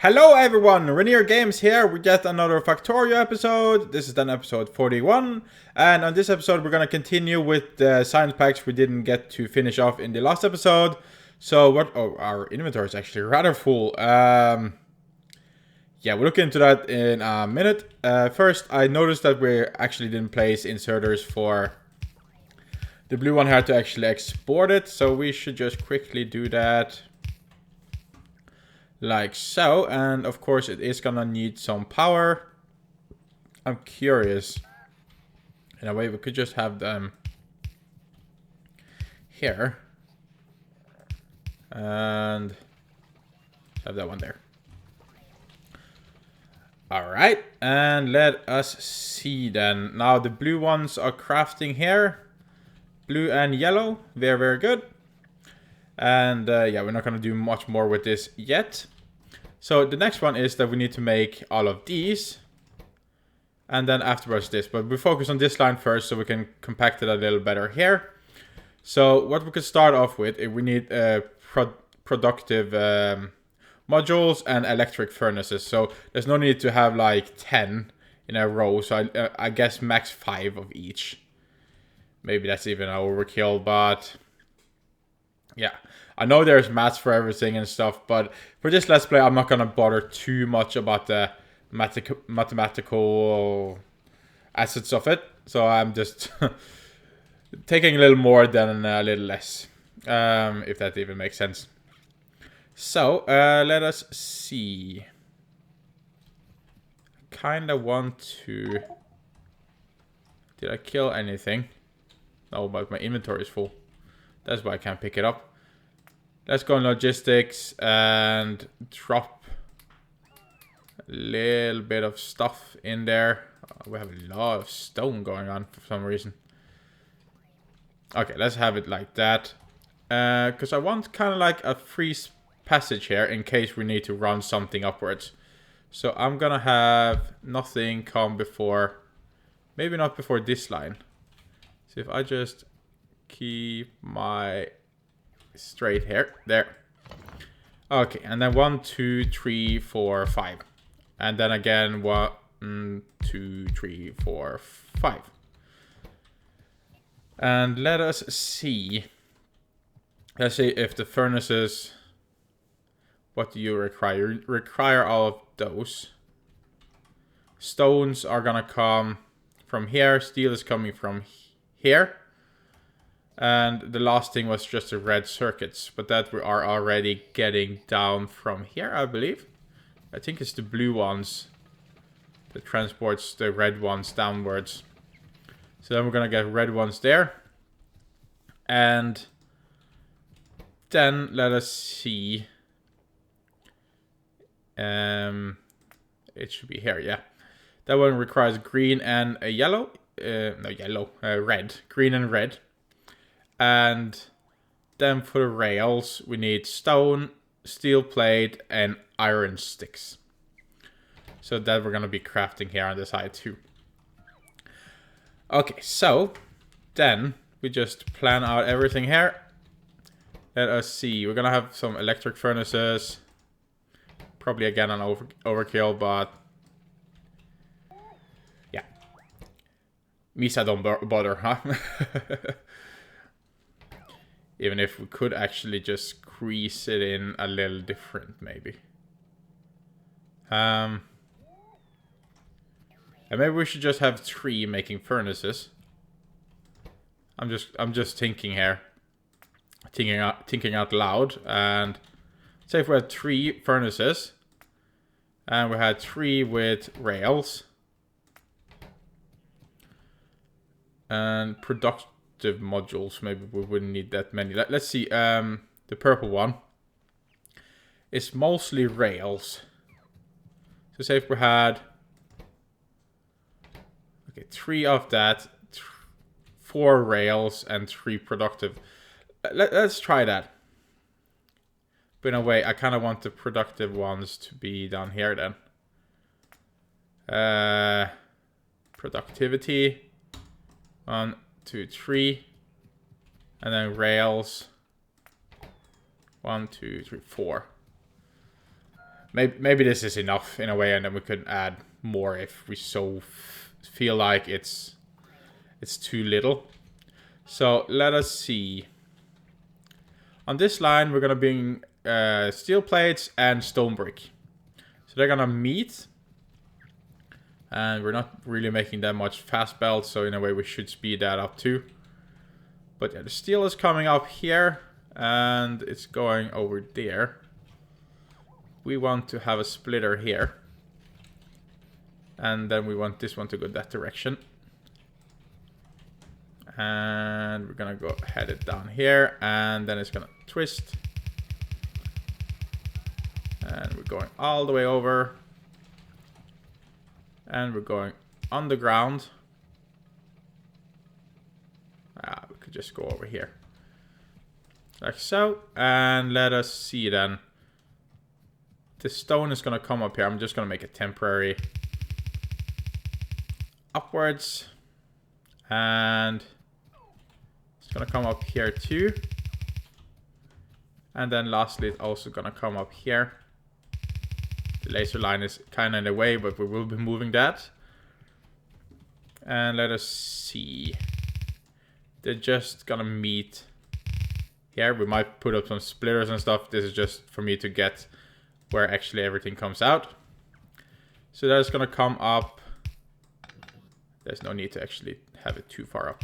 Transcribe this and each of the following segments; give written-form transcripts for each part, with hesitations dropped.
Hello everyone, Renir Games here with yet another Factorio episode. This is then episode 41, and on this episode we're going to continue with the science packs we didn't get to finish off in the last episode. So our inventory is actually rather full. Yeah, we'll look into that in a minute. First, I noticed that we actually didn't place inserters for the blue one here to actually export it, so we should just quickly do that. Like so, and of course it is gonna need some power. I'm curious. In a way, we could just have them here. And have that one there. Alright, and let us see then. Now the blue ones are crafting here. Blue and yellow, very, very good. And yeah, we're not going to do much more with this yet. So the next one is that we need to make all of these. And then afterwards this. But we focus on this line first so we can compact it a little better here. So what we could start off with, is we need productive modules and electric furnaces. So there's no need to have like 10 in a row. So I guess max 5 of each. Maybe that's even overkill, but... yeah, I know there's maths for everything and stuff, but for this Let's Play, I'm not going to bother too much about the mathematical assets of it. So I'm just taking a little more than a little less, if that even makes sense. So, let us see. I kind of want to... did I kill anything? No, but my inventory is full. That's why I can't pick it up. Let's go in logistics and drop a little bit of stuff in there. We have a lot of stone going on for some reason. Okay, let's have it like that. Because I want kind of like a free passage here in case we need to run something upwards. So I'm going to have nothing come before... maybe not before this line. So if I just keep my... straight here, there. Okay, and then 1, 2, 3, 4, 5. And then again 1, 2, 3, 4, 5. And let us see. Let's see if the furnaces... what do you require? You require all of those. Stones are gonna come from here. Steel is coming from here. And the last thing was just the red circuits. But that we are already getting down from here, I believe. I think it's the blue ones that transports the red ones downwards. So then we're going to get red ones there. And then let us see. It should be here, yeah. That one requires green and a yellow. Red. Green and red. And then for the rails, we need stone, steel plate, and iron sticks. So that we're going to be crafting here on the side too. Okay, so then we just plan out everything here. Let us see. We're going to have some electric furnaces. Probably again an overkill, but... yeah. Misa don't bother, huh? Even if we could actually just squeeze it in a little different, maybe. And maybe we should just have 3 making furnaces. I'm just thinking here, thinking out loud. And say if we had 3 furnaces, and we had 3 with rails, and productive modules, maybe we wouldn't need that many. Let's see. The purple one is mostly rails. So say if we had 3 of that, 4 rails, and 3 productive. Let's try that. But in a way, I kind of want the productive ones to be down here then. Productivity. 1, 2, 3. And then rails. 1, 2, 3, 4. maybe this is enough in a way, and then we could add more if we so feel like it's too little. So let us see. On this line, we're gonna bring steel plates and stone brick. So they're gonna meet. And we're not really making that much fast belt, so in a way we should speed that up too. But yeah, the steel is coming up here, and it's going over there. We want to have a splitter here. And then we want this one to go that direction. And we're gonna go head it down here, and then it's gonna twist. And we're going all the way over. And we're going on the ground. We could just go over here. Like so. And let us see then. The stone is going to come up here. I'm just going to make it temporary. Upwards. And it's going to come up here too. And then lastly, it's also going to come up here. The laser line is kind of in the way, but we will be moving that. And let us see. They're just gonna meet here. We might put up some splitters and stuff. This is just for me to get where actually everything comes out. So that's gonna come up. There's no need to actually have it too far up.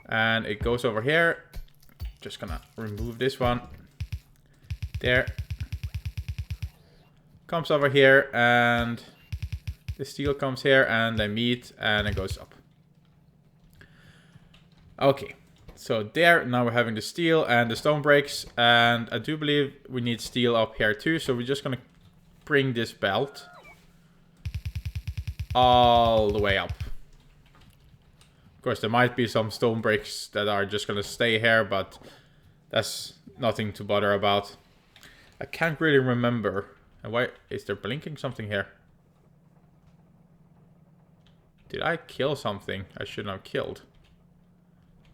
And it goes over here. Just gonna remove this one. There. Comes over here, and the steel comes here, and they meet, and it goes up. Okay, so there, now we're having the steel and the stone breaks, and I do believe we need steel up here too, so we're just gonna bring this belt all the way up. Of course, there might be some stone breaks that are just gonna stay here, but that's nothing to bother about. I can't really remember. And why is there blinking something here? Did I kill something I shouldn't have killed?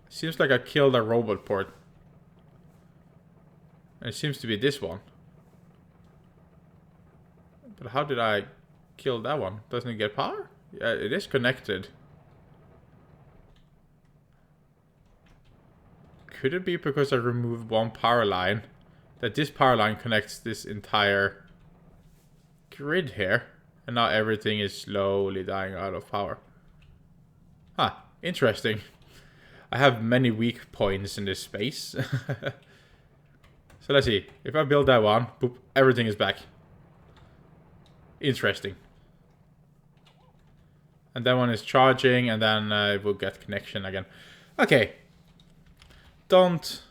Seems like I killed a robot port. And it seems to be this one. But how did I kill that one? Doesn't it get power? Yeah, it is connected. Could it be because I removed one power line? That this power line connects this entire grid here, and now everything is slowly dying out of power. Huh, interesting. I have many weak points in this space. So let's see. If I build that one, boop, everything is back. Interesting. And that one is charging, and then it will get connection again. Okay. Don't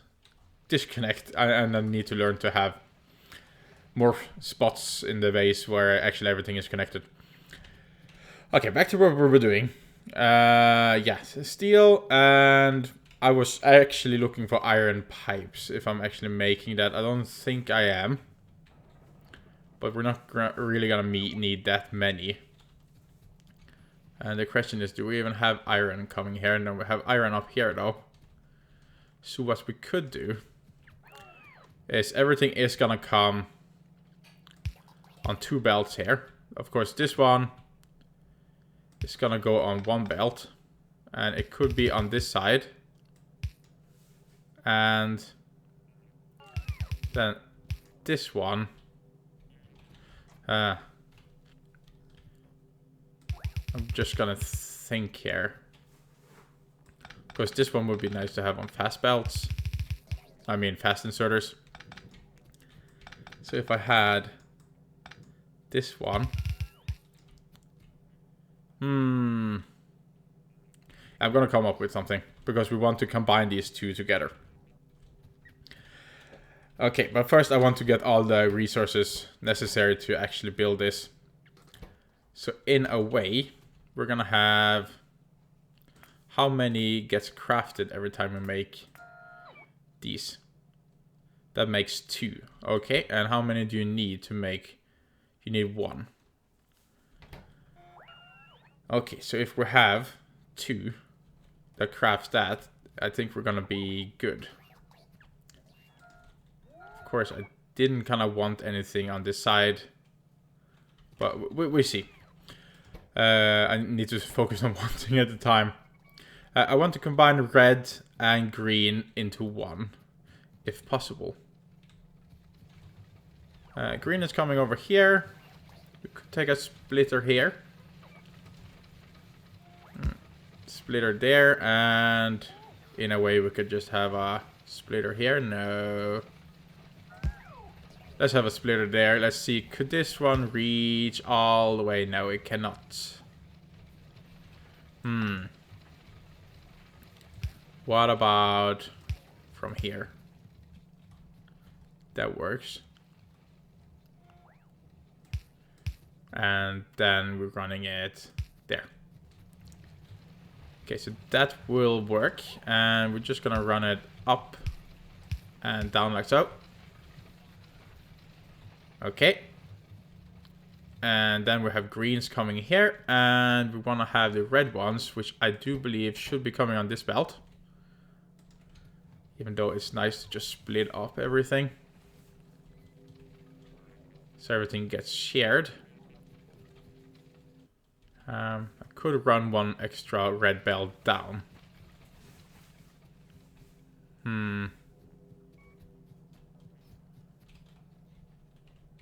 disconnect. I need to learn to have more spots in the base where actually everything is connected. Okay, back to what we were doing. Yeah, steel, and I was actually looking for iron pipes, if I'm actually making that. I don't think I am. But we're not really gonna need that many. And the question is, do we even have iron coming here? No, we have iron up here though. So what we could do is everything is gonna come on two belts here. Of course, this one is gonna go on one belt, and it could be on this side, and then this one. I'm just gonna think here, because this one would be nice to have on fast belts. I mean fast inserters. So if I had this one. I'm gonna come up with something, because we want to combine these two together. Okay, but first I want to get all the resources necessary to actually build this. So in a way, we're gonna have... How many gets crafted every time we make these? That makes 2. Okay, and how many do you need to make? You need 1. Okay, so if we have 2 that crafts that, I think we're gonna be good. Of course, I didn't kind of want anything on this side. But we see. I need to focus on one thing at a time. I want to combine red and green into one, if possible. Green is coming over here. We could take a splitter here. Splitter there, and in a way we could just have a splitter here. No. Let's have a splitter there. Let's see, could this one reach all the way? No, it cannot. What about from here? That works. And then we're running it there. Okay, so that will work. And we're just gonna run it up and down like so. Okay. And then we have greens coming here. And we want to have the red ones, which I do believe should be coming on this belt. Even though it's nice to just split up everything. So everything gets shared. I could run one extra red belt down.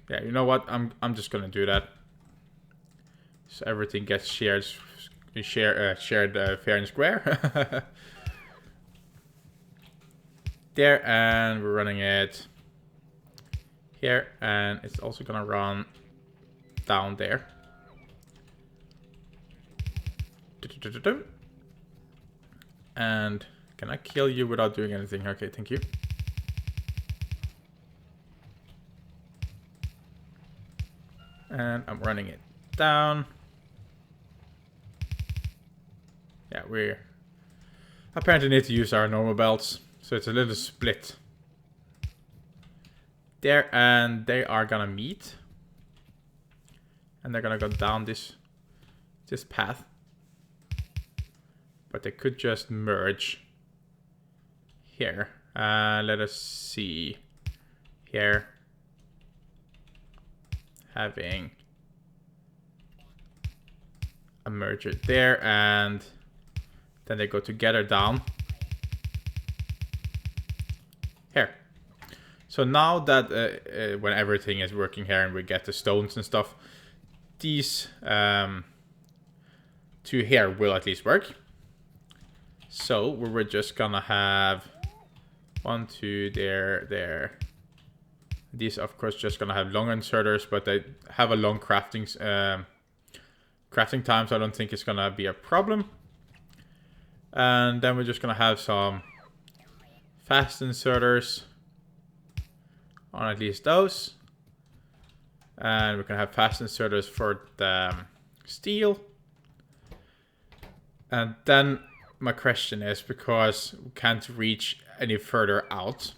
Yeah, you know what? I'm just gonna do that. So everything gets shared fair and square. There, and we're running it here, and it's also gonna run down there. And can I kill you without doing anything? Okay, thank you. And I'm running it down. Yeah, we apparently need to use our normal belts. So it's a little split. There, and they are gonna meet. And they're gonna go down this path. But they could just merge here. Let us see. Here. Having a merger there, and then they go together down here. So now that when everything is working here and we get the stones and stuff, these two here will at least work. So we're just gonna have 1, 2 there. These, of course, just gonna have long inserters, but they have a long crafting time, so I don't think it's gonna be a problem. And then we're just gonna have some fast inserters on at least those. And we're gonna have fast inserters for the steel. And then my question is, because we can't reach any further out,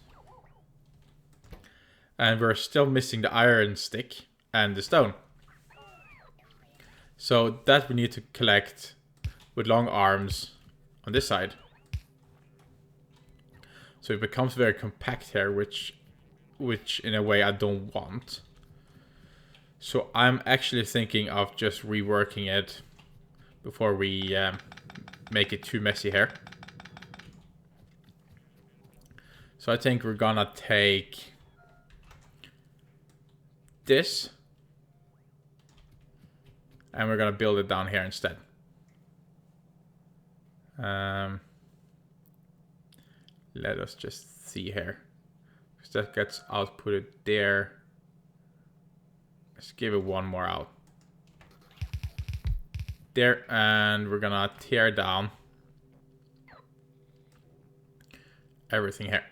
and we're still missing the iron stick and the stone. So that we need to collect with long arms on this side. So it becomes very compact here, which in a way I don't want. So I'm actually thinking of just reworking it before we make it too messy here. So I think we're gonna take this, and we're gonna build it down here instead. Let us just see here, because that gets outputted there. Let's give it one more out there, and we're gonna tear down everything here.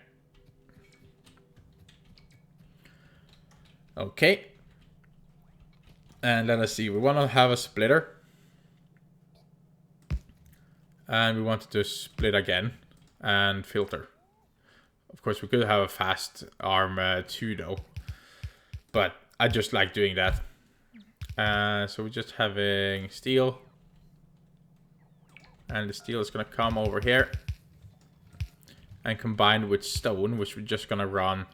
Okay. And let us see. We want to have a splitter. And we want to split again and filter. Of course, we could have a fast arm too, though. But I just like doing that. So we're just having steel. And the steel is going to come over here. And combined with stone, which we're just going to run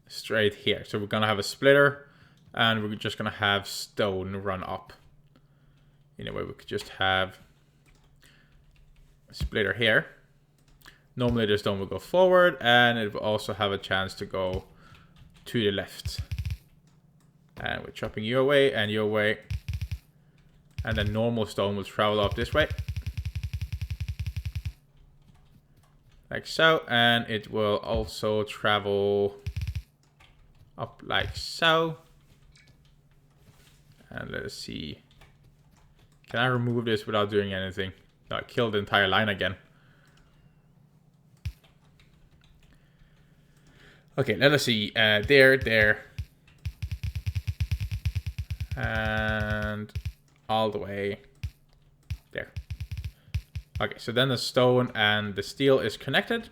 straight here. So we're gonna have a splitter, and we're just gonna have stone run up. Anyway, we could just have a splitter here. Normally the stone will go forward, and it will also have a chance to go to the left. And we're chopping you away and you away. And then normal stone will travel up this way. Like so. And it will also travel up like so. And let us see. Can I remove this without doing anything? No, I killed the entire line again. Okay, let us see. There. And all the way there. Okay, so then the stone and the steel is connected.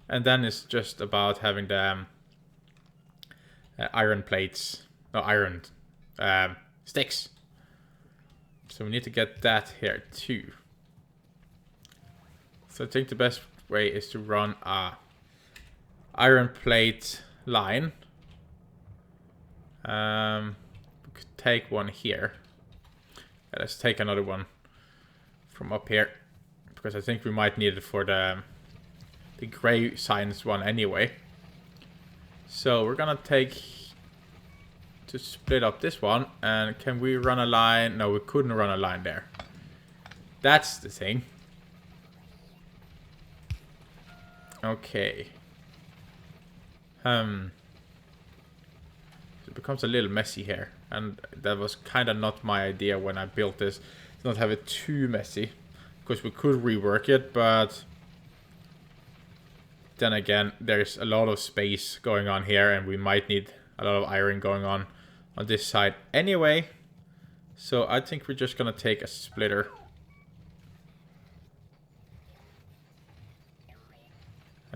And then it's just about having the iron plates. No, iron sticks. So we need to get that here too. So I think the best way is to run a iron plate line. We could take one here. Let's take another one from up here, because I think we might need it for the gray science one anyway. So we're gonna take to split up this one, and can we run a line? No, we couldn't run a line there. That's the thing. Okay. It becomes a little messy here, and that was kind of not my idea when I built this. To not have it too messy, because we could rework it, but then again, there's a lot of space going on here, and we might need a lot of iron going on this side anyway. So I think we're just gonna take a splitter.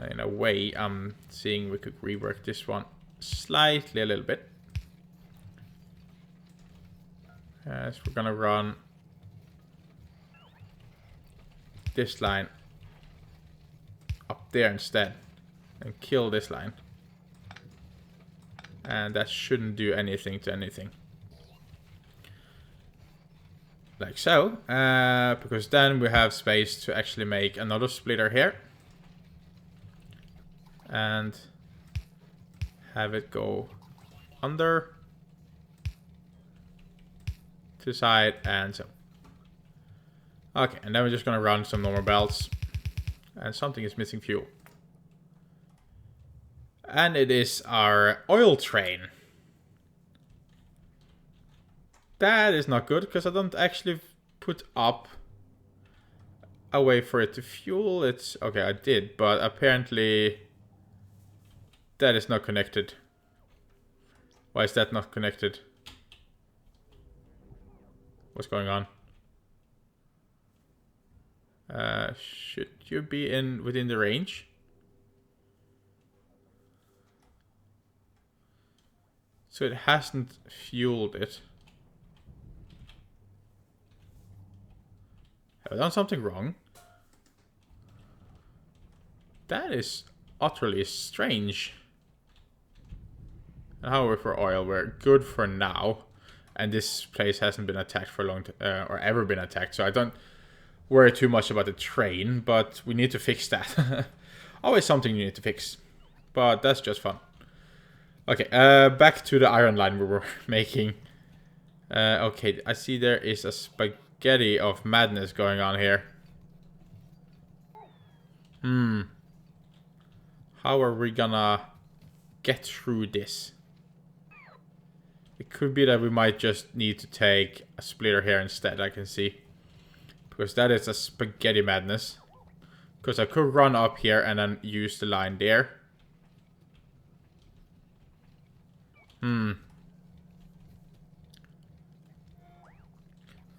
In a way, I'm seeing we could rework this one slightly a little bit. So we're gonna run this line up there instead and kill this line. And that shouldn't do anything to anything. Like so. Because then we have space to actually make another splitter here. And have it go under, to the side, and so. Okay, and then we're just gonna run some normal belts. And something is missing fuel. And it is our oil train. That is not good, because I don't actually put up a way for it to fuel. It's okay, I did, but apparently that is not connected. Why is that not connected? What's going on? Should you be within the range? So it hasn't fueled it. Have I done something wrong? That is utterly strange. And however, for oil, we're good for now. And this place hasn't been attacked for a long time, or ever been attacked. So I don't worry too much about the train, but we need to fix that. Always something you need to fix. But that's just fun. Okay, back to the iron line we were making. Okay, I see there is a spaghetti of madness going on here. How are we gonna get through this? It could be that we might just need to take a splitter here instead, I can see. Because that is a spaghetti madness. Because I could run up here and then use the line there.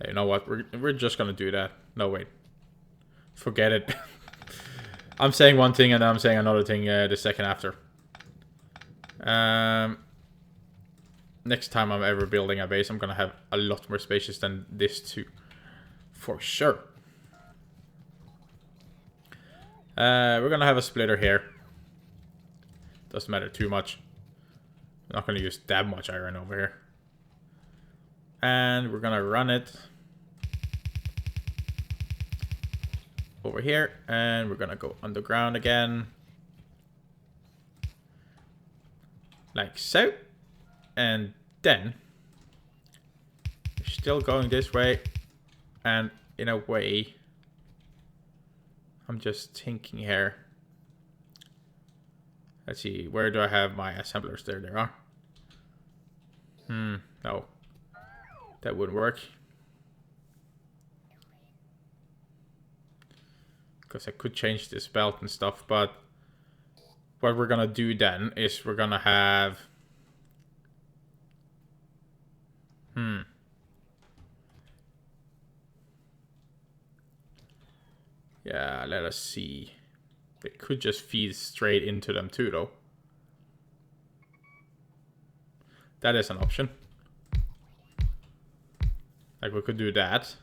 You know what? We're just gonna do that. No, wait. Forget it. I'm saying one thing and then I'm saying another thing the second after. Next time I'm ever building a base, I'm gonna have a lot more spacious than this too. For sure. We're gonna have a splitter here. Doesn't matter too much. I'm not going to use that much iron over here. And we're going to run it over here. And we're going to go underground again. Like so. And then we're still going this way. And in a way, I'm just thinking here. Let's see, where do I have my assemblers? There they are. No. That wouldn't work. Because I could change this belt and stuff, but what we're gonna do then is we're gonna have... Yeah, let us see. It could just feed straight into them too, though. That is an option. Like, we could do that.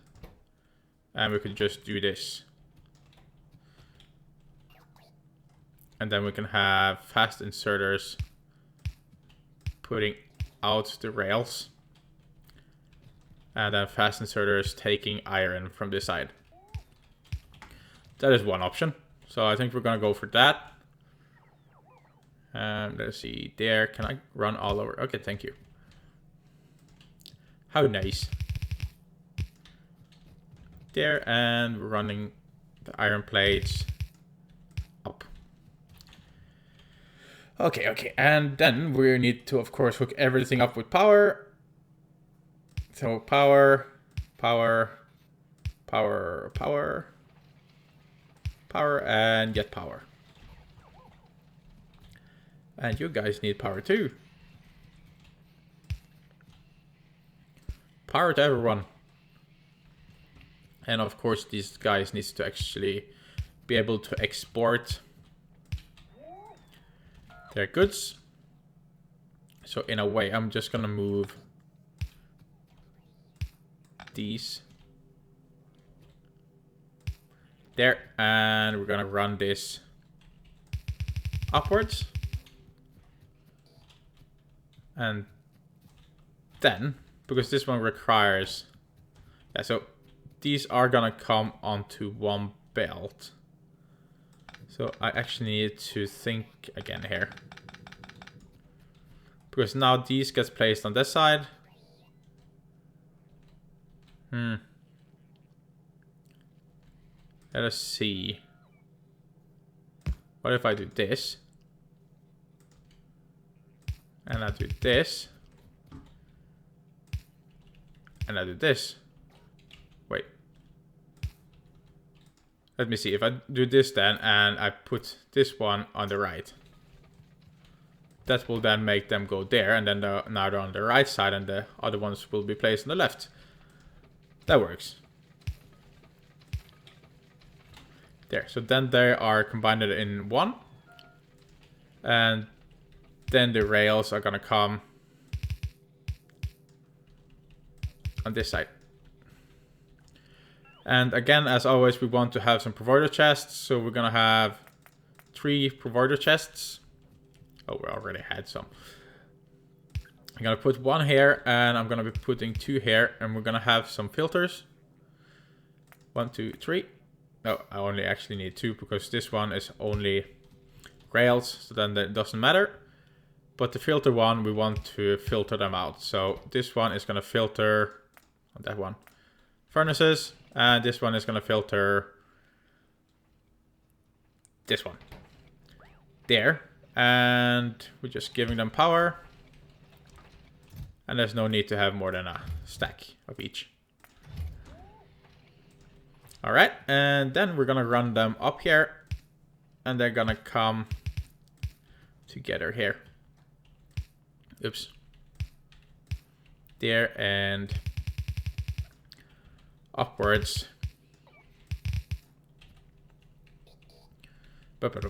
And we could just do this. And then we can have fast inserters putting out the rails. And then fast inserters taking iron from this side. That is one option. So I think we're gonna go for that. And let's see, there, can I run all over? Okay, thank you. How nice. There, and we're running the iron plates up. Okay, and then we need to, of course, hook everything up with power. So power, and get power. And you guys need power too. Power to everyone. And of course these guys need to actually be able to export their goods. So in a way, I'm just gonna move these there, and we're gonna run this upwards. And then, because this one requires, yeah, so these are gonna come onto one belt. So I actually need to think again here. Because now these gets placed on this side. Let us see. What if I do this? And I do this. And I do this. Wait. Let me see. If I do this then, and I put this one on the right. That will then make them go there. And then now they're on the right side, and the other ones will be placed on the left. That works. There. So then they are combined in one. And then the rails are gonna come on this side. And again, as always, we want to have some provider chests. So we're gonna have 3 provider chests. Oh, we already had some. I'm gonna put 1 here, and I'm gonna be putting 2 here, and we're gonna have some filters. 1, 2, 3. No, I only actually need 2 because this one is only rails, so then that doesn't matter. But the filter one, we want to filter them out. So this one is gonna filter that one, furnaces, and this one is gonna filter this one. There, and we're just giving them power. And there's no need to have more than a stack of each. Alright, and then we're gonna run them up here. And they're gonna come together here. Oops. There and upwards. And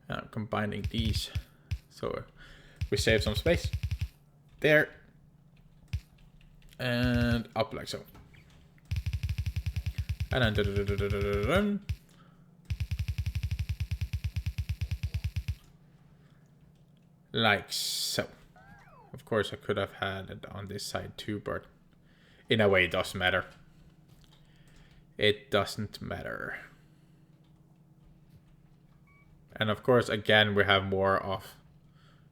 I'm combining these. So we save some space. There. And up like so. And then Like so. Of course, I could have had it on this side too, but in a way, it doesn't matter. It doesn't matter. And of course, again, we have more of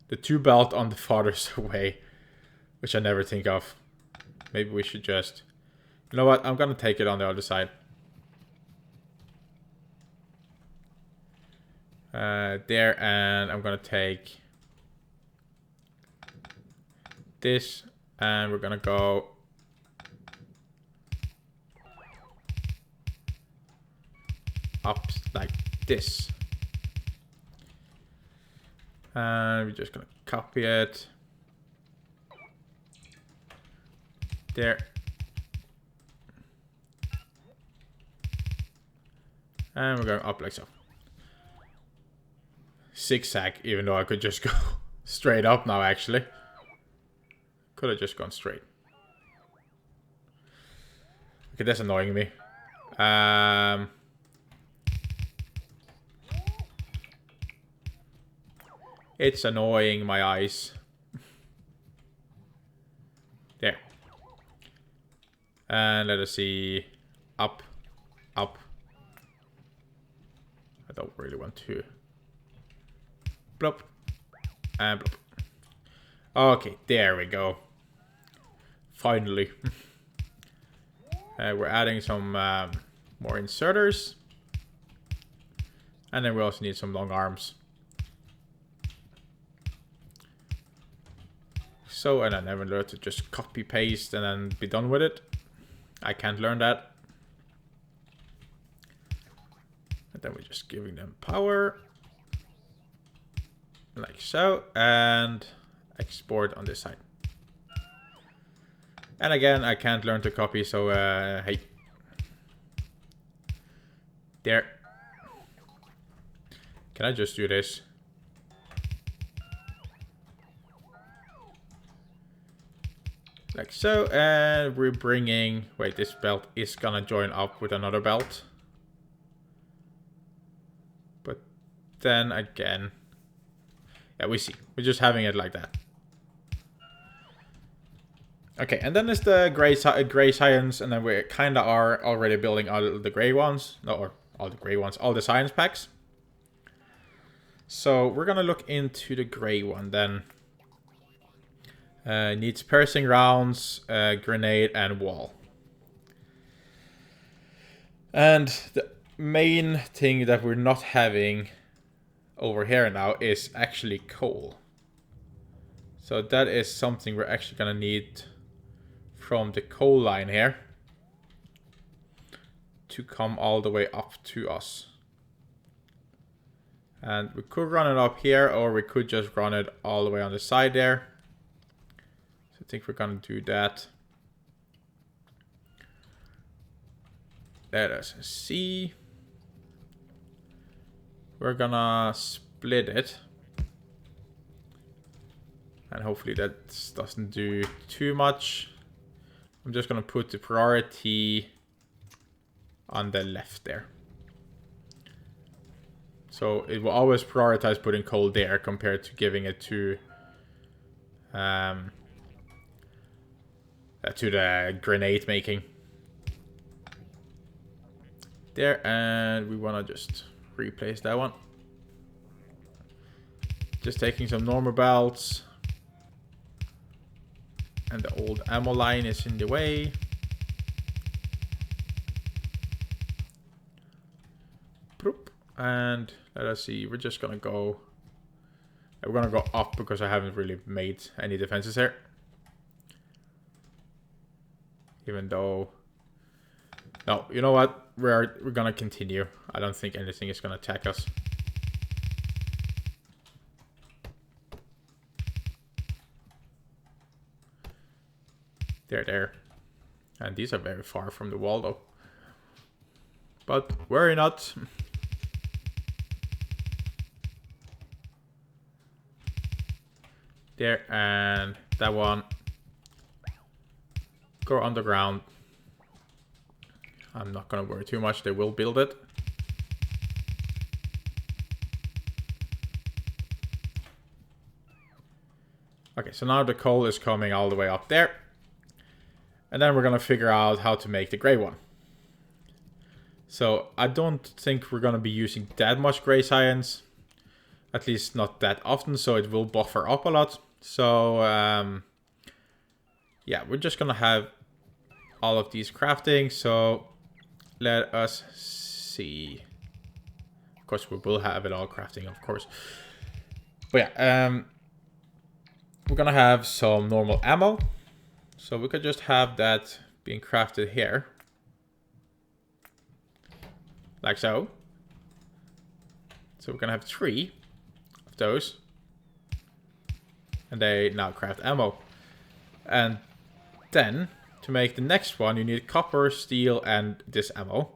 the 2 belt on the farthest away, which I never think of. Maybe we should just... You know what? I'm gonna take it on the other side. There, and I'm gonna take this, and we're gonna go up like this. And we're just gonna copy it. There. And we're going up like so. Zigzag, even though I could just go straight up now, actually. Could have just gone straight. Okay, that's annoying me. It's annoying my eyes. There. And let us see. Up. Up. I don't really want to. Blop. And blop. Okay, there we go. Finally. We're adding some more inserters. And then we also need some long arms. So, and I never learned to just copy paste and then be done with it. I can't learn that. And then we're just giving them power. Like so. And export on this side. And again, I can't learn to copy, so hey. There. Can I just do this? Like so, and we're bringing... Wait, this belt is gonna join up with another belt. But then again... Yeah, we see. We're just having it like that. Okay, and then there's the gray science, and then we kinda are already building all the gray ones. No, or all the gray ones. All the science packs. So we're gonna look into the gray one then. Needs piercing rounds, grenade, and wall. And the main thing that we're not having over here now is actually coal. So that is something we're actually gonna need from the coal line here to come all the way up to us. And we could run it up here, or we could just run it all the way on the side there. I think we're gonna do that. Let us see. We're gonna split it. And hopefully that doesn't do too much. I'm just gonna put the priority on the left there. So it will always prioritize putting coal there compared to giving it to the grenade making. There, and we want to just replace that one. Just taking some normal belts. And the old ammo line is in the way. And let us see, we're just gonna go... We're gonna go up because I haven't really made any defenses here. Even though... No, you know what? We're gonna continue. I don't think anything is gonna attack us. There. And these are very far from the wall though. But worry not. There, and that one. Go underground. I'm not gonna worry too much, they will build it. Okay, so now the coal is coming all the way up there. And then we're going to figure out how to make the gray one. So I don't think we're going to be using that much gray science. At least not that often, so it will buffer up a lot. So yeah, we're just going to have all of these crafting. So let us see. Of course, we will have it all crafting, of course. But yeah, we're going to have some normal ammo. So we could just have that being crafted here. Like so. So we're going to have 3 of those. And they now craft ammo. And then, to make the next one, you need copper, steel, and this ammo.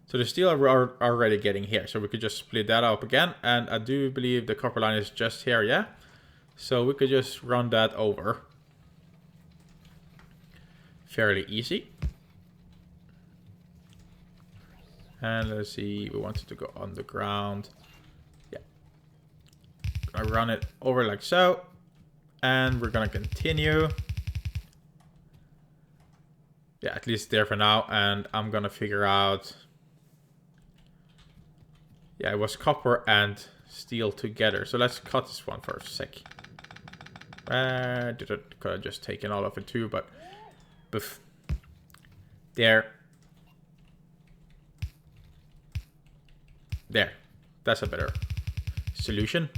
So the steel are already getting here. So we could just split that up again. And I do believe the copper line is just here, yeah? So we could just run that over. Fairly easy. And let's see, we want it to go underground. Yeah. I run it over like so. And we're gonna continue. Yeah, at least there for now. And I'm gonna figure out. Yeah, it was copper and steel together. So let's cut this one for a sec. Could have just taken all of it too, but boof. There. There. That's a better solution.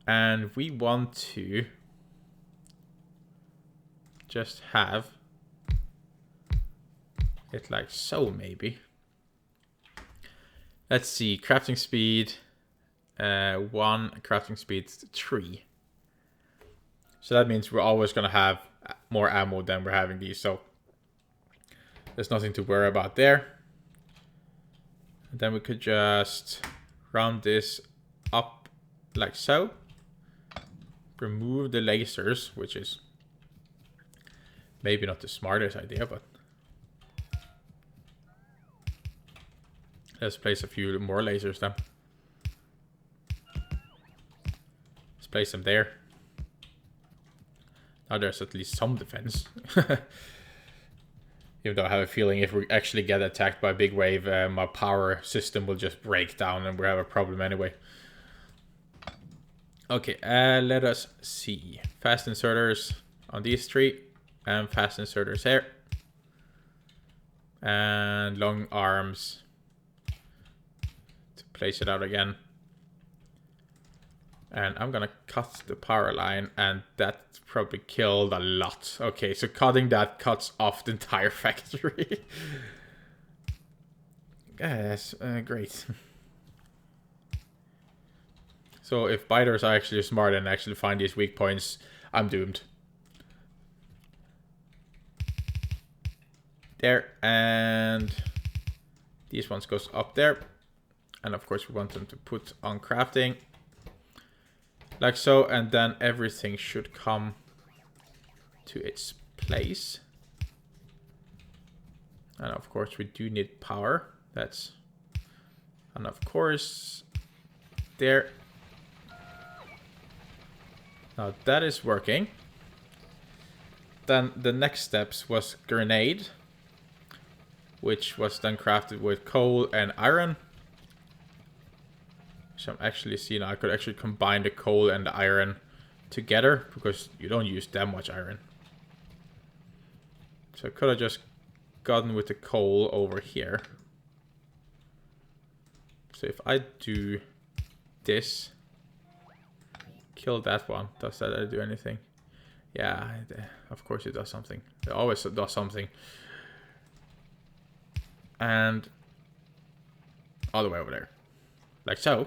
And we want to just have it like so, maybe. Let's see. Crafting speed 1, crafting speed 3. So that means we're always going to have more ammo than we're having these. So there's nothing to worry about there. And then we could just round this up like so. Remove the lasers, which is maybe not the smartest idea, but let's place a few more lasers then. Let's place them there. Now there's at least some defense. Even though I have a feeling if we actually get attacked by a big wave, my power system will just break down and we'll have a problem anyway. Okay, let us see. Fast inserters on these 3. And fast inserters here. And long arms. To place it out again. And I'm gonna cut the power line, and that probably killed a lot. Okay, so cutting that cuts off the entire factory. Yes, great. So if biters are actually smart and actually find these weak points, I'm doomed. There, and these ones goes up there. And of course we want them to put on crafting. Like so, and then everything should come to its place. And of course we do need power. That's, and of course there. Now that is working. Then the next steps was grenade, which was then crafted with coal and iron. So I'm actually seeing I could actually combine the coal and the iron together because you don't use that much iron. So I could have just gotten with the coal over here. So if I do this, kill that one, does that do anything? Yeah, of course it does something. It always does something. And all the way over there. Like so.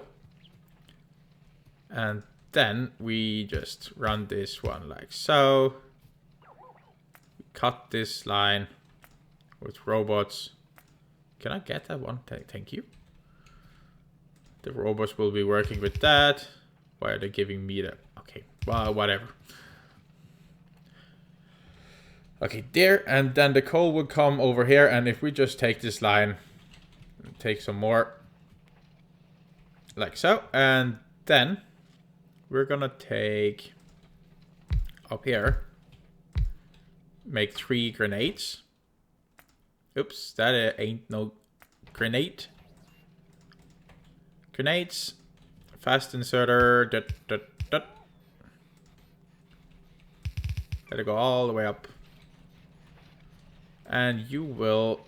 And then we just run this one like so. Cut this line with robots. Can I get that one? Thank you. The robots will be working with that. Why are they giving me that? Okay, well, whatever. Okay, there. And then the coal would come over here. And if we just take this line, and take some more. Like so. And then we're gonna take up here, make 3 grenades. Oops, that ain't no grenade. Grenades, fast inserter, Gotta go all the way up. And you will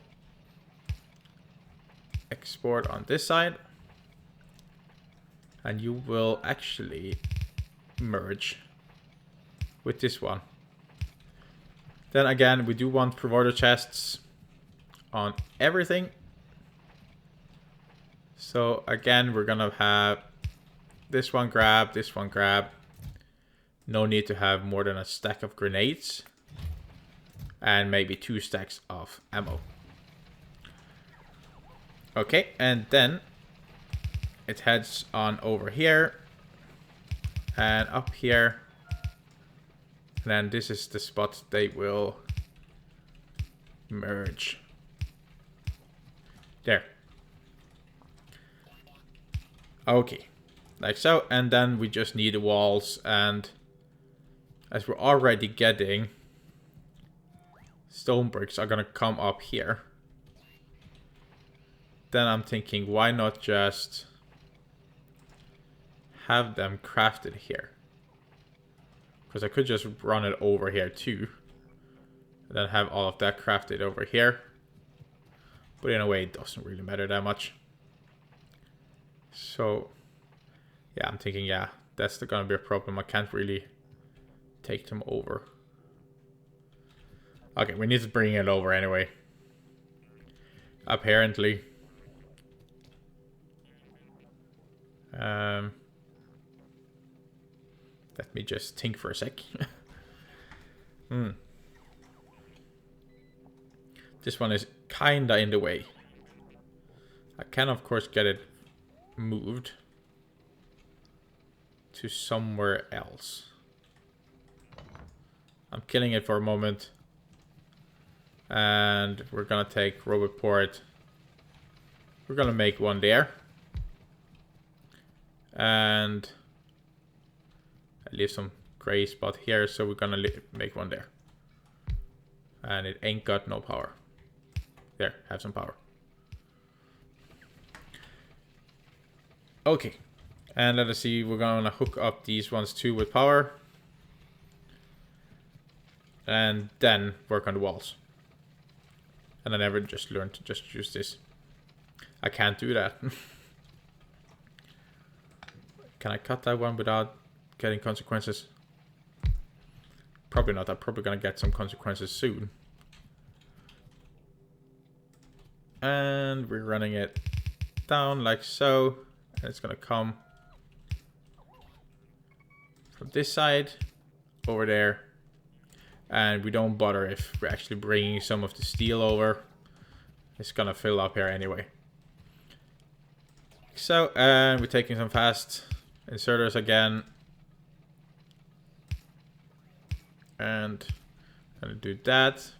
export on this side. And you will actually merge with this one. Then again, we do want provider chests on everything. So again, we're gonna have this one grab, this one grab. No need to have more than a stack of grenades. And maybe 2 stacks of ammo. Okay, and then it heads on over here. And up here. And then this is the spot they will merge. There. Okay, like so. And then we just need the walls, and as we're already getting stone bricks are gonna come up here. Then I'm thinking, why not just have them crafted here? Because I could just run it over here too. And then have all of that crafted over here. But in a way, it doesn't really matter that much. So, yeah, I'm thinking, yeah, that's gonna be a problem. I can't really take them over. Okay, we need to bring it over anyway. Apparently. Let me just think for a sec. This one is kinda in the way. I can of course get it moved to somewhere else. I'm killing it for a moment. And we're gonna take robot port. We're gonna make one there. And I leave some gray spot here, so we're gonna make one there. And it ain't got no power. There, have some power. Okay. And let us see, we're gonna hook up these ones too with power. And then work on the walls. And I never just learned to just use this. I can't do that. Can I cut that one without getting consequences? Probably not. I'm probably gonna get some consequences soon. And we're running it down like so. And it's gonna come from this side over there. And we don't bother if we're actually bringing some of the steel over. It's gonna fill up here anyway. So, and we're taking some fast inserters again. And I'm gonna do that.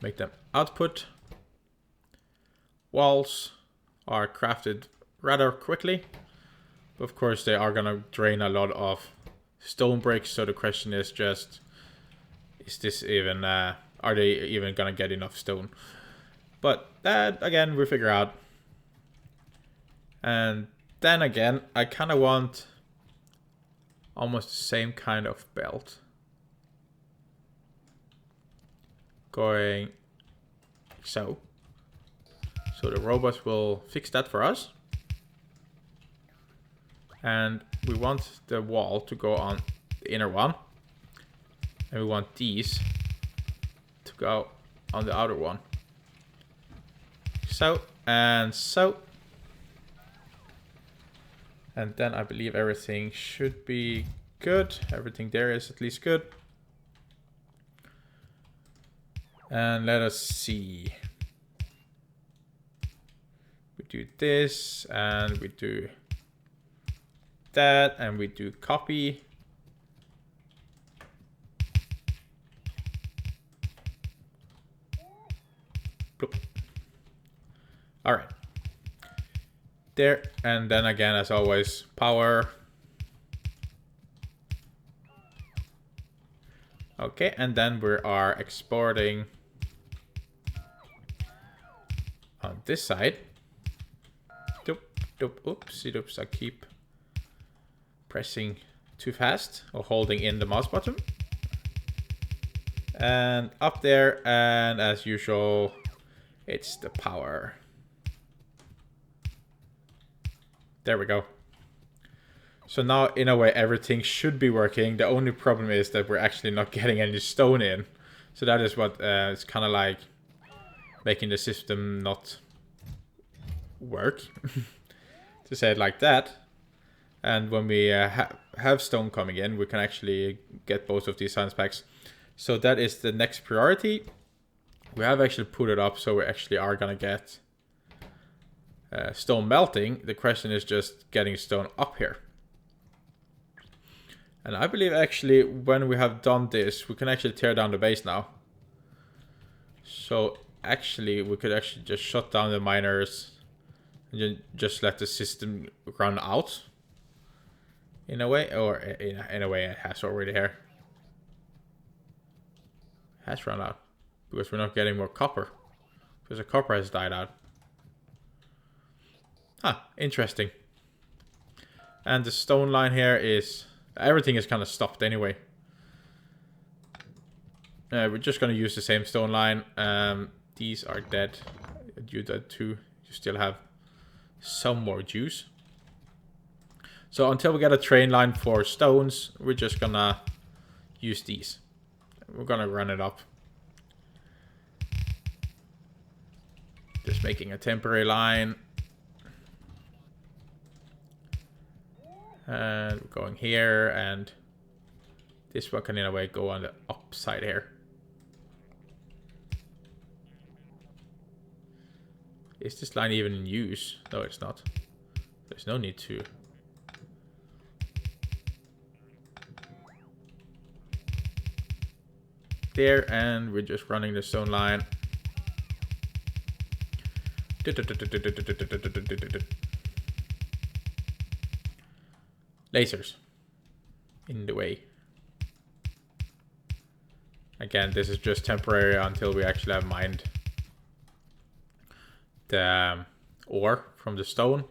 Make them output. Walls are crafted rather quickly. But of course they are gonna drain a lot of stone bricks, so the question is just, is this even, are they even gonna get enough stone? But that, again, we'll figure out. And then again, I kind of want almost the same kind of belt. Going so. So the robots will fix that for us. And we want the wall to go on the inner one. And we want these to go on the outer one. So, and so. And then I believe everything should be good. Everything there is at least good. And let us see. We do this and we do that and we do copy. All right. there. And then again, as always, power. Okay, and then we are exporting on this side. Oops, I keep pressing too fast or holding in the mouse button. And up there, and as usual, it's the power. There we go. So now, in a way, everything should be working. The only problem is that we're actually not getting any stone in. So that is what it's kind of like making the system not work, to say it like that. And when we have stone coming in, we can actually get both of these science packs. So that is the next priority. We have actually put it up, so we actually are gonna get stone melting. The question is just getting stone up here. And I believe actually when we have done this, we can actually tear down the base now. So actually we could actually just shut down the miners and just let the system run out. In a way, or in a way it has already here. Has run out. Because we're not getting more copper. Because the copper has died out. Interesting. And the stone line here is... Everything is kind of stopped anyway. We're just going to use the same stone line. These are dead. You dead too. You still have some more juice. So until we get a train line for stones, we're just going to use these. We're going to run it up. Just making a temporary line. And we're going here, and this one can in a way go on the upside here. Is this line even in use? No, it's not. There's no need to. There, and we're just running the stone line. Lasers in the way. Again, this is just temporary until we actually have mined the ore from the stone.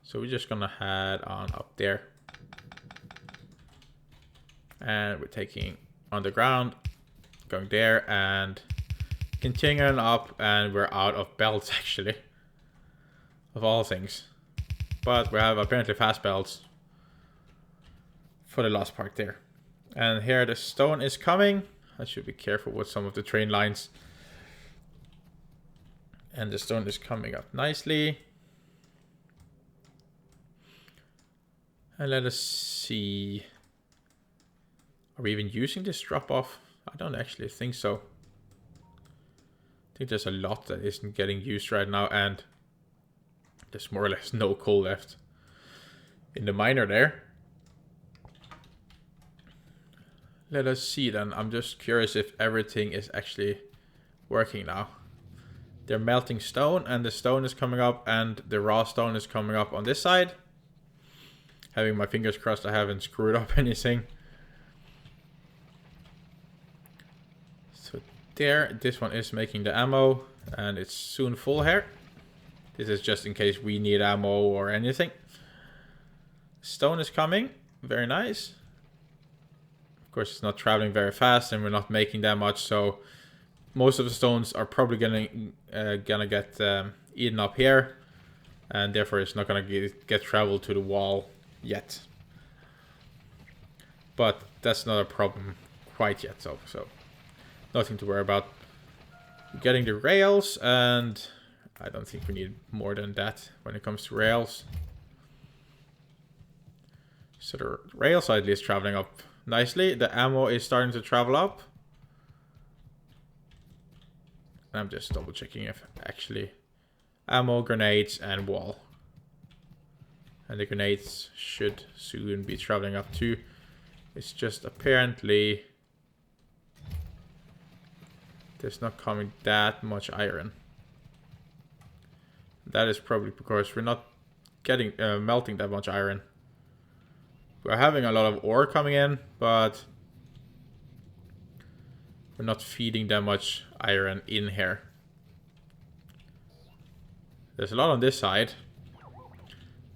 So we're just gonna head on up there. And we're taking underground, going there and continuing up, and we're out of belts actually. Of all things. But we have apparently fast belts for the last part there. And here the stone is coming. I should be careful with some of the train lines. And the stone is coming up nicely. And let us see. Are we even using this drop off? I don't actually think so. I think there's a lot that isn't getting used right now, and there's more or less no coal left in the miner there. Let us see then. I'm just curious if everything is actually working now. They're melting stone, and the stone is coming up, and the raw stone is coming up on this side. Having my fingers crossed I haven't screwed up anything. So there, this one is making the ammo, and it's soon full here. This is just in case we need ammo or anything. Stone is coming. Very nice. Of course, it's not traveling very fast, and we're not making that much, so most of the stones are probably gonna get eaten up here, and therefore it's not gonna get traveled to the wall yet. But that's not a problem quite yet, so nothing to worry about. Getting the rails, and I don't think we need more than that when it comes to rails. So the rails are at least traveling up nicely. The ammo is starting to travel up. I'm just double checking if actually ammo, grenades, and wall. And the grenades should soon be traveling up too. It's just apparently there's not coming that much iron. That is probably because we're not getting melting that much iron. We're having a lot of ore coming in, but we're not feeding that much iron in here. There's a lot on this side,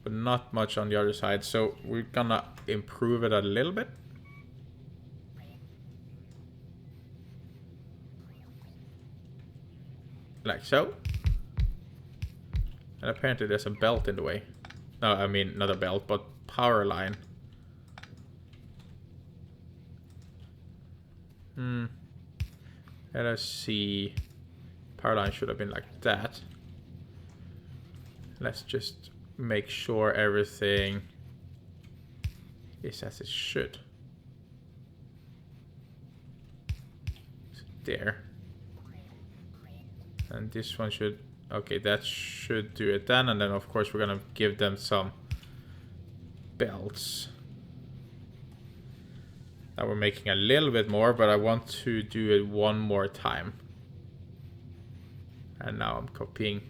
but not much on the other side. So we're gonna improve it a little bit. Like so. And apparently there's a belt in the way. No, I mean not a belt, but power line. Let us see. Power line should have been like that. Let's just make sure everything is as it should. There. And this one should... Okay, that should do it then. And then, of course, we're going to give them some belts. Now we're making a little bit more, but I want to do it one more time. And now I'm copying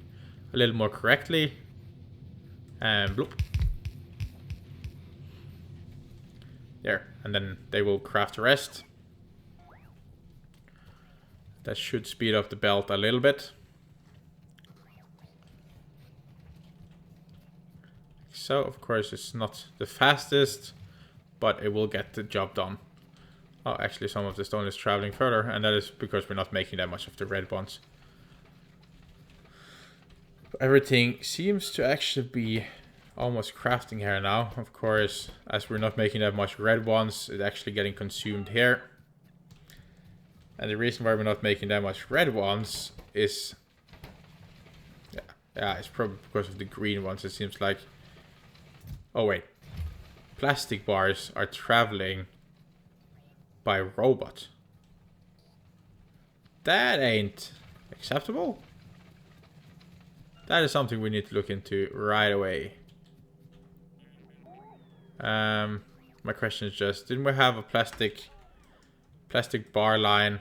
a little more correctly. And bloop. There. And then they will craft the rest. That should speed up the belt a little bit. So, of course, it's not the fastest, but it will get the job done. Oh, actually, some of the stone is traveling further, and that is because we're not making that much of the red ones. Everything seems to actually be almost crafting here now. Of course, as we're not making that much red ones, it's actually getting consumed here. And the reason why we're not making that much red ones is... Yeah, it's probably because of the green ones, it seems like. Oh, wait. Plastic bars are traveling by robot. That ain't acceptable. That is something we need to look into right away. My question is just, didn't we have a plastic bar line?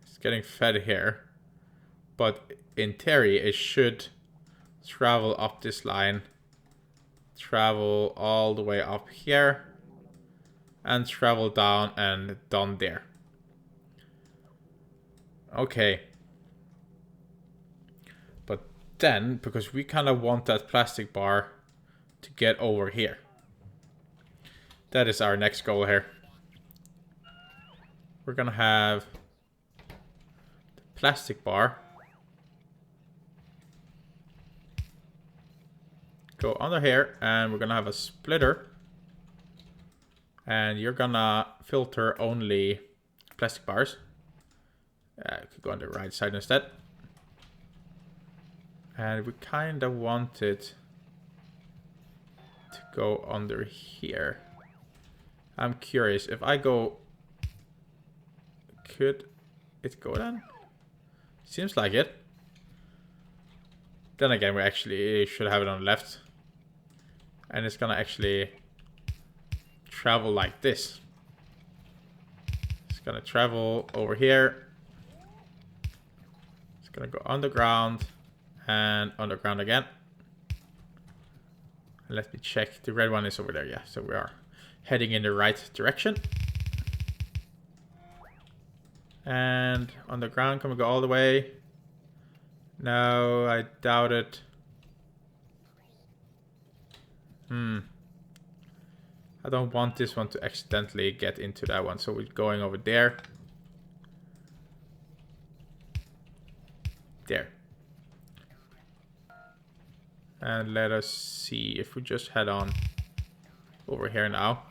It's getting fed here. But in theory, it should travel up this line. Travel all the way up here. And travel down and down there. Okay. But then, because we kind of want that plastic bar to get over here. That is our next goal here. We're gonna have the plastic bar go under here, and we're gonna have a splitter. And you're gonna filter only plastic bars. You could go on the right side instead. And we kind of want it to go under here. I'm curious, if I go... Could it go then? Seems like it. Then again, we actually should have it on the left. And it's gonna actually travel like this. It's gonna travel over here. It's gonna go underground and underground again. And let me check. The red one is over there. Yeah, so we are heading in the right direction. And underground, can we go all the way? No, I doubt it. I don't want this one to accidentally get into that one, so we're going over there. There. And let us see if we just head on over here now.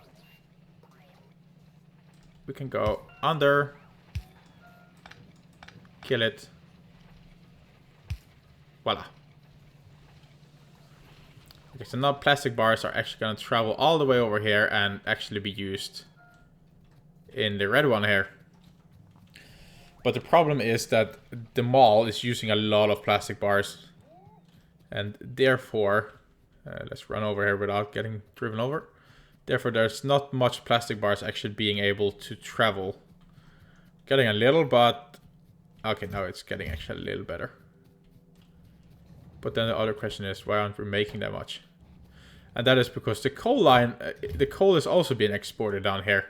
We can go under. Kill it. Voila. Okay, so now plastic bars are actually going to travel all the way over here and actually be used in the red one here. But the problem is that the mall is using a lot of plastic bars. And therefore, let's run over here without getting driven over. Therefore, there's not much plastic bars actually being able to travel. Getting a little, but... Okay, now it's getting actually a little better. But then the other question is, why aren't we making that much? And that is because the coal line, the coal is also being exported down here.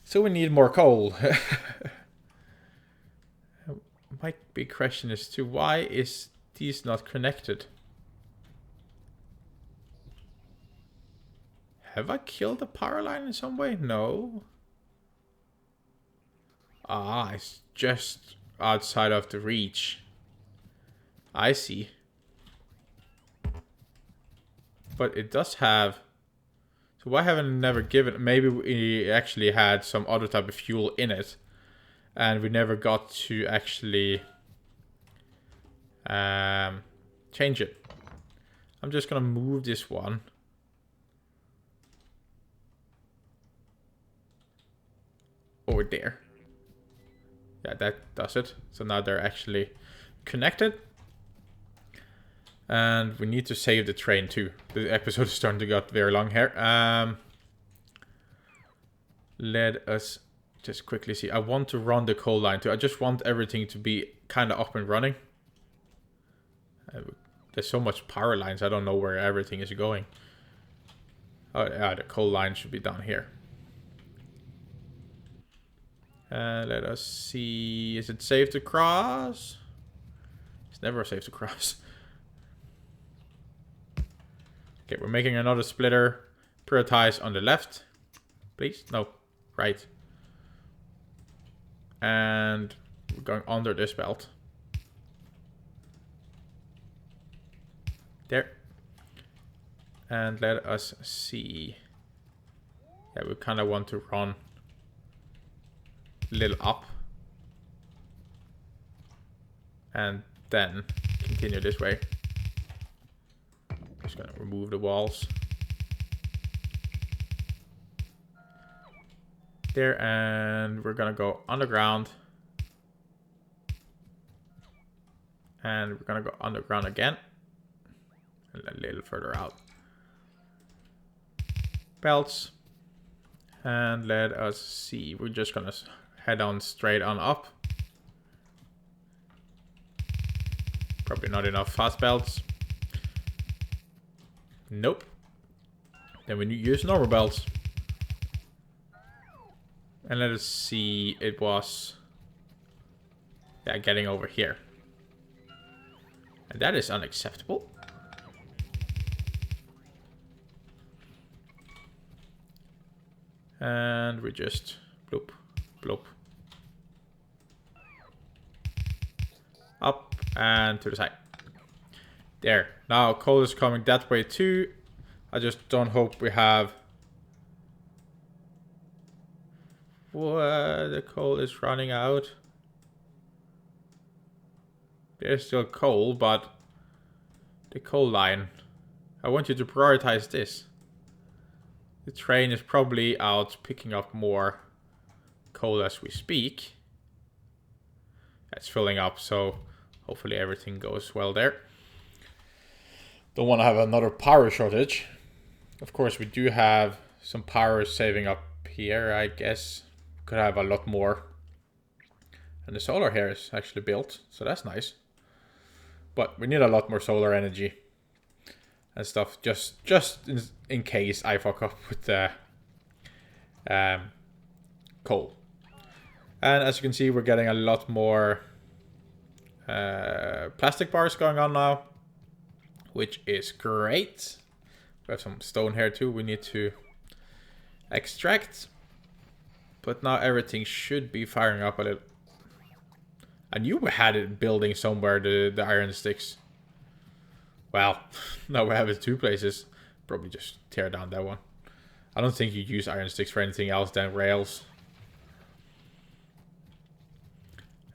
So we need more coal. My big question is too, why is these not connected? Have I killed the power line in some way? No. Ah, it's just outside of the reach. I see. But it does have... So why haven't I never given... Maybe we actually had some other type of fuel in it. And we never got to actually change it. I'm just gonna move this one. Over there. Yeah, that does it. So now they're actually connected. And we need to save the train too. The episode is starting to get very long here. Let us just quickly see. I want to run the coal line too. I just want everything to be kind of up and running. There's so much power lines. I don't know where everything is going. Oh yeah, the coal line should be down here. Let us see. Is it safe to cross? It's never safe to cross. Okay, we're making another splitter. Prioritize on the left. Please? No. Right. And we're going under this belt. There. And let us see. Yeah, we kind of want to run a little up. And then continue this way. Just gonna remove the walls. There, and we're gonna go underground. And we're gonna go underground again. And a little further out. Belts. And let us see. We're just gonna head on straight on up. Probably not enough fast belts. Nope. Then we use normal belts. And let us see, it was... Yeah, getting over here. And that is unacceptable. And we just bloop, bloop. Up and to the side. There. Now coal is coming that way too. I just don't hope we have... What? The coal is running out. There's still coal, but... The coal line. I want you to prioritize this. The train is probably out picking up more coal as we speak. It's filling up, so hopefully everything goes well there. Don't want to have another power shortage. Of course, we do have some power saving up here, I guess. Could have a lot more. And the solar here is actually built, so that's nice. But we need a lot more solar energy and stuff, just in case I fuck up with the coal. And as you can see, we're getting a lot more plastic bars going on now, which is great. We have some stone here too we need to extract. But now everything should be firing up a little. I knew we had it building somewhere, the iron sticks. Well, now we have it two places. Probably just tear down that one. I don't think you use iron sticks for anything else than rails.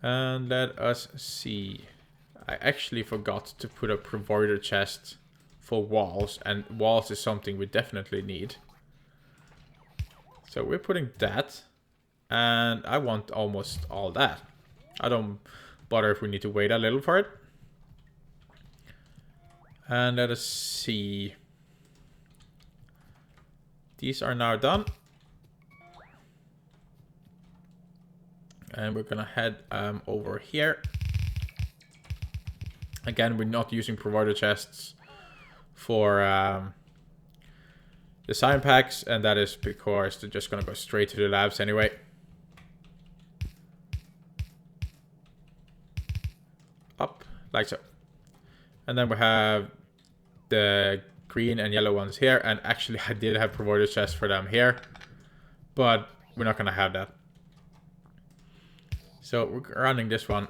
And let us see. I actually forgot to put a provider chest for walls. And walls is something we definitely need. So we're putting that. And I want almost all that. I don't bother if we need to wait a little for it. And let us see. These are now done. And we're gonna head over here. Again, we're not using provider chests for the sign packs, and that is because they're just gonna go straight to the labs anyway. Up, like so. And then we have the green and yellow ones here, and actually I did have provider chests for them here, but we're not gonna have that. So we're running this one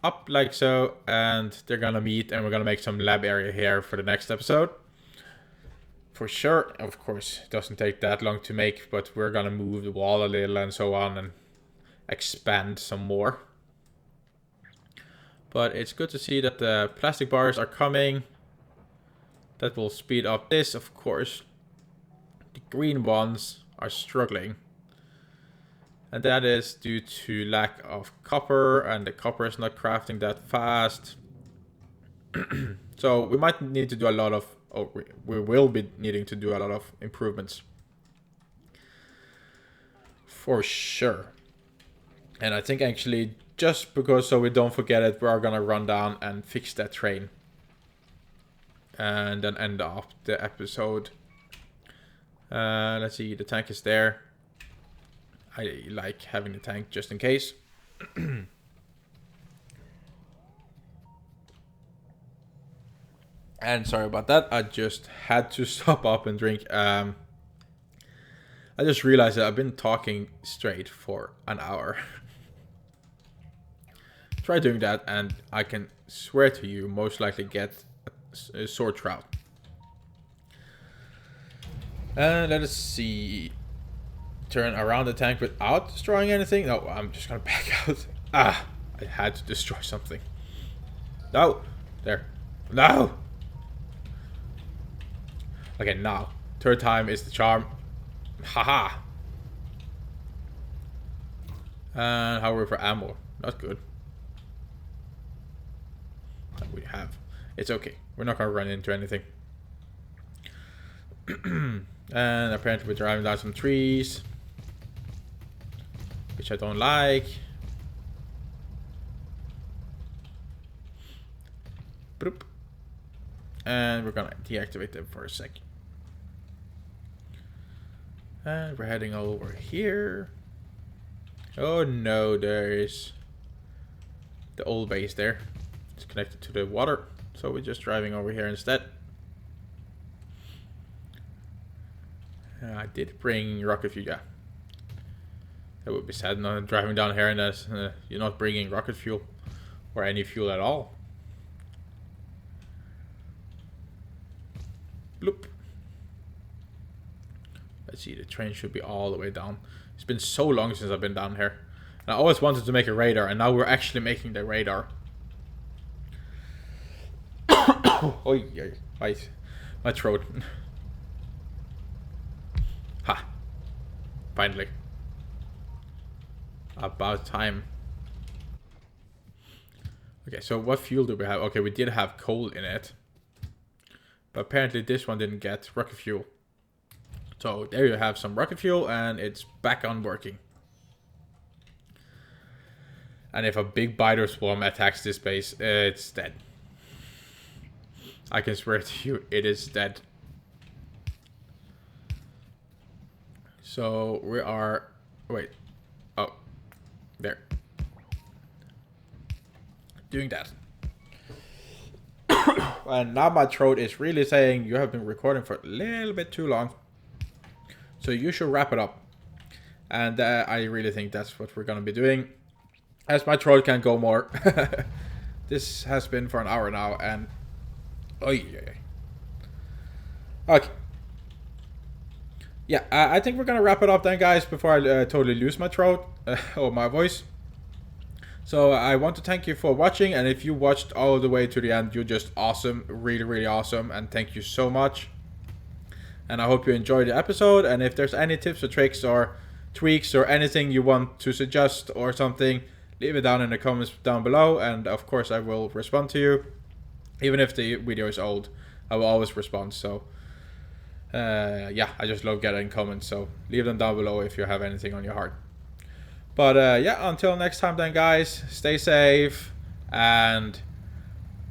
up like so, and they're gonna meet, and we're gonna make some lab area here for the next episode. For sure, of course, it doesn't take that long to make, but we're gonna move the wall a little and so on and expand some more. But it's good to see that the plastic bars are coming. That will speed up this, of course. The green ones are struggling. And that is due to lack of copper, and the copper is not crafting that fast. So we might need to do a lot of, we will be needing to do a lot of improvements. For sure. And I think actually, just because so we don't forget it, we are gonna run down and fix that train. And then end up the episode. Let's see, the tank is there. I like having the tank just in case. And sorry about that, I just had to stop up and drink. I just realized that I've been talking straight for an hour. Try doing that and I can swear to you, most likely get a sword trout. And let us see. Turn around the tank without destroying anything. No, I'm just gonna back out. Ah, I had to destroy something. No, there. No. Okay, now. Third time is the charm. Haha. And how are we for ammo? Not good. That we have. It's okay. We're not gonna run into anything. And apparently we're driving down some trees, which I don't like. Boop. And we're gonna deactivate them for a second. And we're heading over here. Oh no, there's the old base there. It's connected to the water, so we're just driving over here instead. I did bring rocket fuel. Yeah. That would be sad not driving down here and you're not bringing rocket fuel or any fuel at all. Bloop. Let's see, the train should be all the way down. It's been so long since I've been down here. And I always wanted to make a radar, and now we're actually making the radar. Oh, yeah, my throat. Ha. Finally. About time. Okay, so what fuel do we have? Okay, we did have coal in it. But apparently this one didn't get rocket fuel. So there you have some rocket fuel, and it's back on working. And if a big biter swarm attacks this base, it's dead. I can swear to you, it is dead. So we are... Wait. Oh. There. Doing that. And now my throat is really saying you have been recording for a little bit too long. So you should wrap it up. And I really think that's what we're going to be doing. As my throat can't go more. This has been for an hour now. And... Oh, yeah. Okay. Yeah, I think we're going to wrap it up then, guys. Before I totally lose my throat. Or my voice. So I want to thank you for watching, and if you watched all the way to the end, you're just awesome, really, really awesome, and thank you so much. And I hope you enjoyed the episode, and if there's any tips or tricks or tweaks or anything you want to suggest or something, leave it down in the comments down below, and of course I will respond to you. Even if the video is old, I will always respond. So yeah, I just love getting comments, so leave them down below if you have anything on your heart. But yeah, until next time then, guys, stay safe and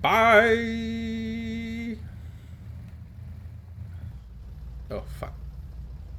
Bye! Oh, fuck.